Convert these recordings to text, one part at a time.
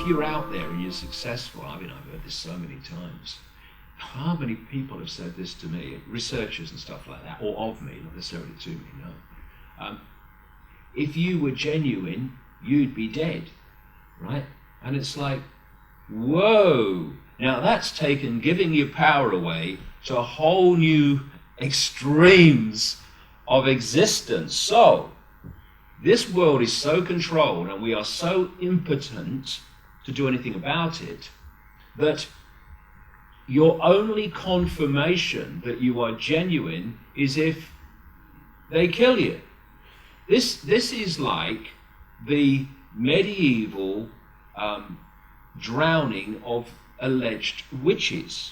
you're out there and you're successful, I mean, I've heard this so many times. How many people have said this to me, researchers and stuff like that, or of me, not necessarily to me, no. If you were genuine, you'd be dead, right? And it's like, whoa. Now that's taken giving your power away to a whole new extremes of existence. So, this world is so controlled and we are so impotent to do anything about it that your only confirmation that you are genuine is if they kill you. This is like the medieval drowning of alleged witches.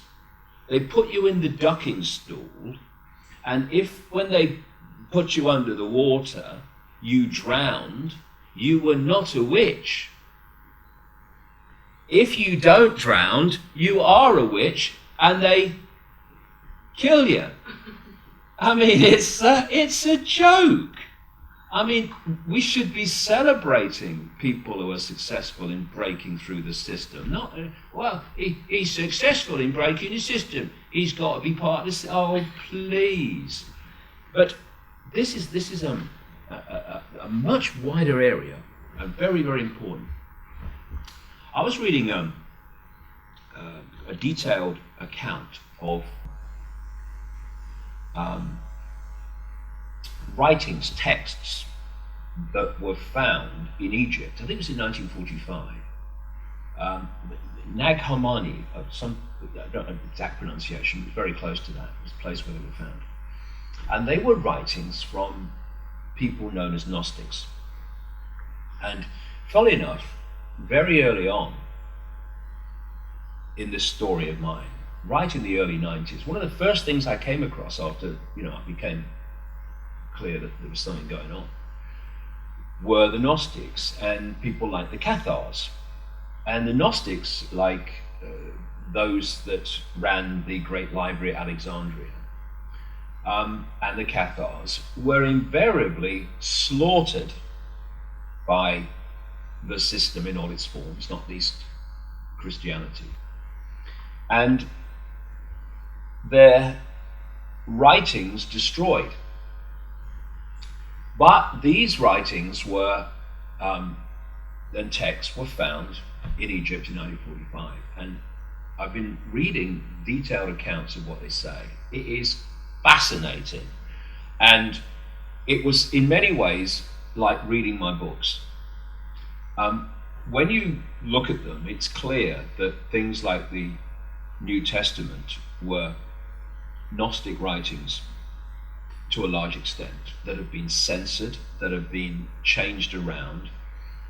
They put you in the ducking stool, and if when they put you under the water you drowned, you were not a witch. If you don't drown, you are a witch, and they kill you. I mean, it's a joke. I mean, we should be celebrating people who are successful in breaking through the system. Not, well, he's successful in breaking the system. He's got to be part of this. Oh, please. But this is a much wider area, and very, very important. I was reading a detailed account of writings, texts that were found in Egypt. I think it was in 1945. Nag Hammadi, I don't know the exact pronunciation, it was very close to that. It was the place where they were found. And they were writings from people known as Gnostics. And funnily enough, very early on in this story of mine, right in the early 90s, one of the first things I came across after, I became clear that there was something going on, were the Gnostics and people like the Cathars. And the Gnostics, like those that ran the great library at Alexandria, and the Cathars, were invariably slaughtered by the system in all its forms, not least Christianity. And their writings destroyed. But these writings were, and texts were found in Egypt in 1945. And I've been reading detailed accounts of what they say. It is fascinating. And it was in many ways like reading my books. When you look at them, it's clear that things like the New Testament were Gnostic writings to a large extent, that have been censored, that have been changed around,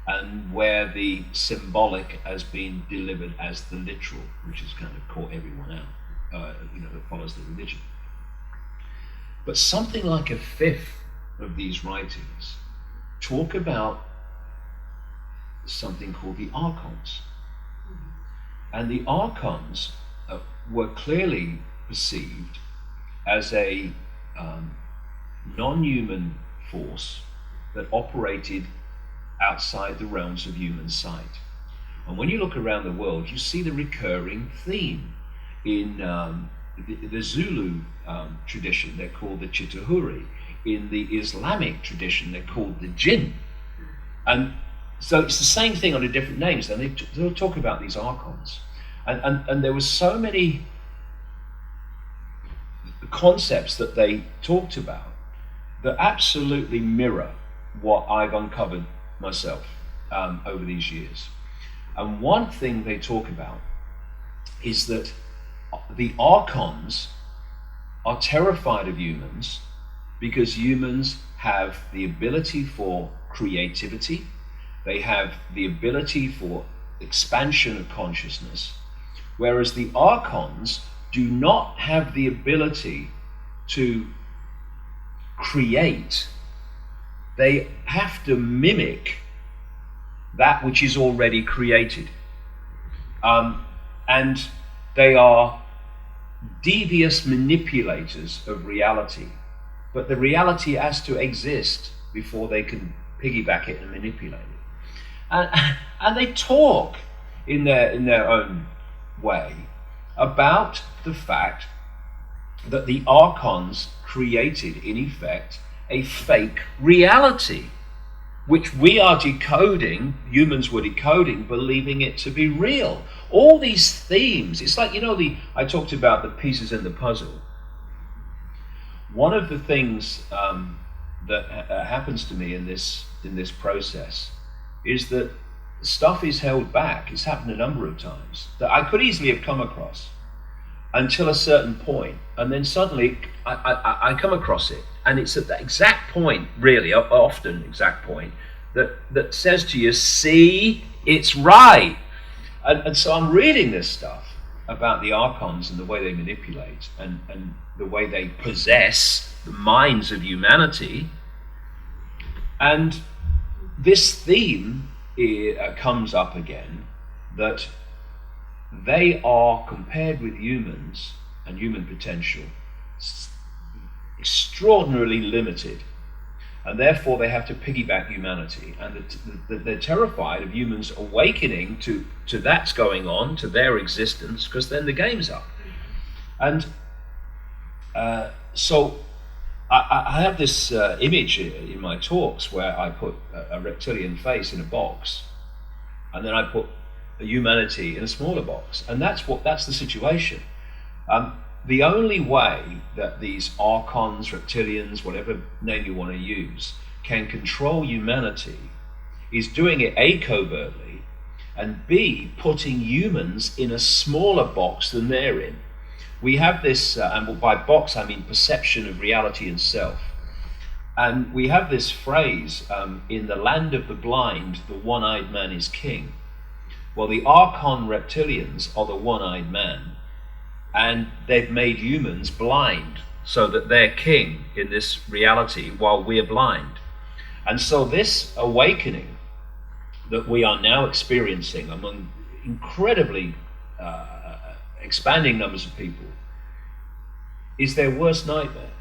and where the symbolic has been delivered as the literal, which has kind of caught everyone out, that follows the religion. But something like a fifth of these writings talk about something called the archons. And the archons were clearly perceived as a non-human force that operated outside the realms of human sight. And when you look around the world, you see the recurring theme. In the Zulu tradition, they're called the Chitahuri. In the Islamic tradition, they're called the Jinn. And so it's the same thing under different names. And they'll talk about these archons. And there were so many concepts that they talked about that absolutely mirror what I've uncovered myself over these years. And one thing they talk about is that the archons are terrified of humans because humans have the ability for creativity, they have the ability for expansion of consciousness, whereas the archons do not have the ability to create. They have to mimic that which is already created. And they are devious manipulators of reality. But the reality has to exist before they can piggyback it and manipulate it. And they talk in their own way about the fact that the archons created, in effect, a fake reality, which we are decoding, humans were decoding, believing it to be real. All these themes, it's like, I talked about the pieces in the puzzle. One of the things that happens to me in this process is that stuff is held back. It's happened a number of times that I could easily have come across until a certain point, and then suddenly I come across it, and it's at that exact point, really, often exact point, that says to you, see, it's right. And so I'm reading this stuff about the archons and the way they manipulate and the way they possess the minds of humanity, and this theme comes up again, that they are, compared with humans and human potential, extraordinarily limited, and therefore they have to piggyback humanity, and they're terrified of humans awakening to that's going on, to their existence, because then the game's up. And so I have this image in my talks where I put a reptilian face in a box, and then I put a humanity in a smaller box, and that's the situation. The only way that these archons, reptilians, whatever name you want to use, can control humanity is doing it A, covertly, and B, putting humans in a smaller box than they're in. We have this, and by box I mean perception of reality and self. And we have this phrase, in the land of the blind, the one-eyed man is king. Well, the archon reptilians are the one-eyed man, and they've made humans blind so that they're king in this reality while we're blind. And so this awakening that we are now experiencing among incredibly expanding numbers of people is their worst nightmare,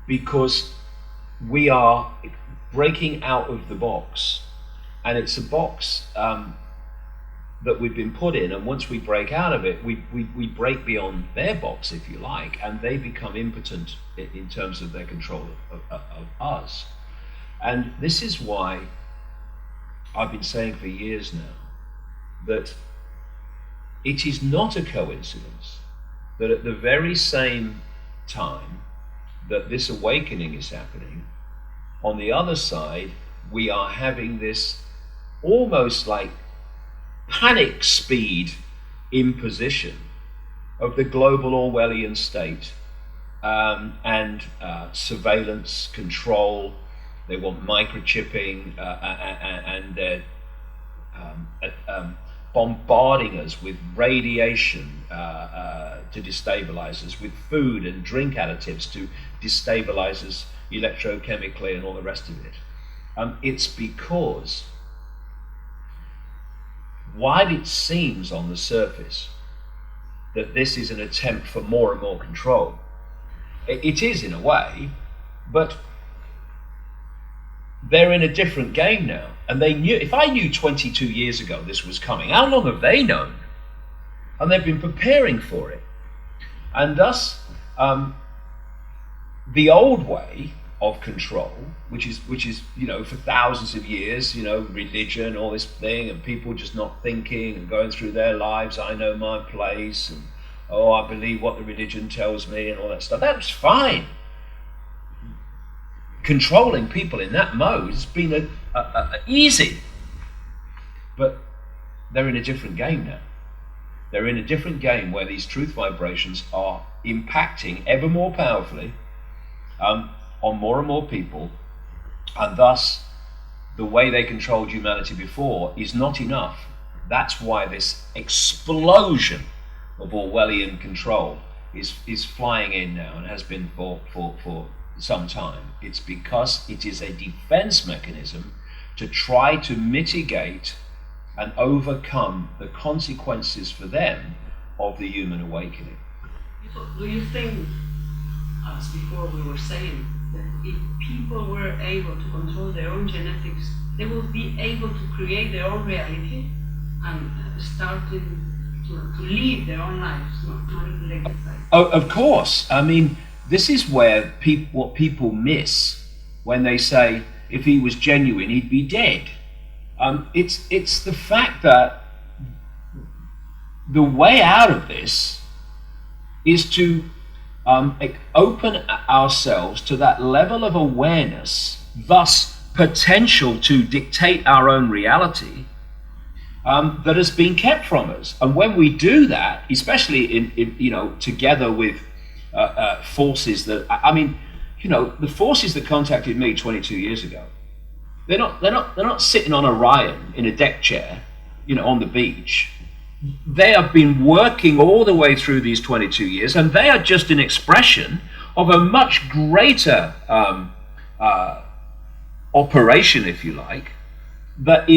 because we are breaking out of the box, and it's a box that we've been put in, and once we break out of it, we break beyond their box, if you like, and they become impotent in terms of their control of us. And this is why I've been saying for years now that it is not a coincidence that at the very same time that this awakening is happening, on the other side we are having this almost like panic speed imposition of the global Orwellian state, and surveillance, control. They want microchipping, and they're bombarding us with radiation to destabilize us, with food and drink additives to destabilize us electrochemically and all the rest of it. It's because while it seems on the surface that this is an attempt for more and more control, it is in a way, but they're in a different game now. And they knew, if I knew 22 years ago this was coming, how long have they known? And they've been preparing for it. And thus, the old way of control, which is for thousands of years, religion, all this thing, and people just not thinking and going through their lives, I know my place, and I believe what the religion tells me, and all that stuff. That's fine. Controlling people in that mode has been easy, but they're in a different game now. They're in a different game where these truth vibrations are impacting ever more powerfully on more and more people, and thus the way they controlled humanity before is not enough. That's why this explosion of Orwellian control is flying in now, and has been for some time. It's because it is a defense mechanism to try to mitigate and overcome the consequences for them of the human awakening. So do you think, as before we were saying, that if people were able to control their own genetics, they will be able to create their own reality? and starting to live their own lives, not to manipulate the life. Oh, of course. I mean, this is where what people miss when they say, if he was genuine, he'd be dead. It's the fact that the way out of this is to open ourselves to that level of awareness, thus potential to dictate our own reality, that has been kept from us. And when we do that, especially in together with forces that, I mean, the forces that contacted me 22 years ago, they're not sitting on Orion in a deck chair, on the beach. They have been working all the way through these 22 years, and they are just an expression of a much greater operation, if you like, that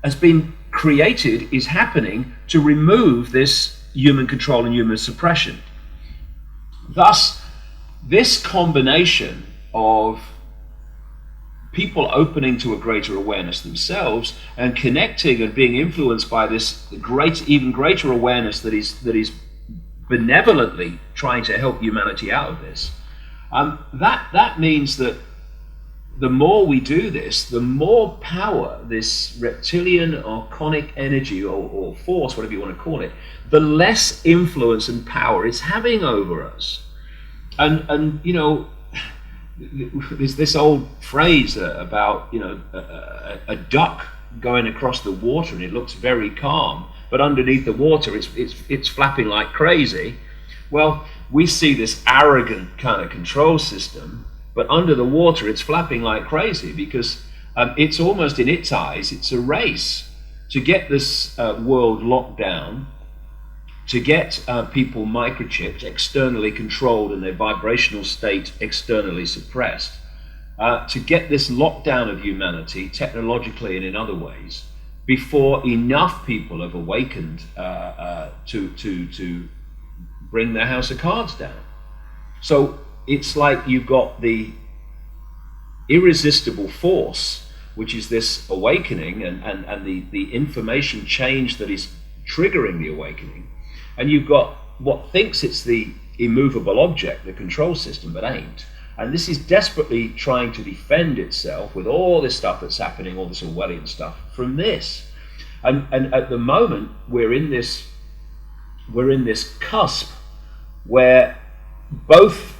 has been created, is happening to remove this human control and human suppression. Thus, this combination of people opening to a greater awareness themselves and connecting and being influenced by this even greater awareness that is benevolently trying to help humanity out of this, that means that the more we do this, the more power this reptilian or conic energy or force, whatever you want to call it, the less influence and power it's having over us. And there's this old phrase about a duck going across the water and it looks very calm, but underneath the water it's flapping like crazy. Well, we see this arrogant kind of control system, but under the water it's flapping like crazy because it's almost, in its eyes, it's a race to get this world locked down, to get people microchipped, externally controlled, and their vibrational state externally suppressed, to get this lockdown of humanity technologically and in other ways before enough people have awakened to bring their house of cards down. So it's like you've got the irresistible force, which is this awakening and the information change that is triggering the awakening. And you've got what thinks it's the immovable object, the control system, but ain't. And this is desperately trying to defend itself with all this stuff that's happening, all this Orwellian stuff, from this. And at the moment, we're in this cusp where both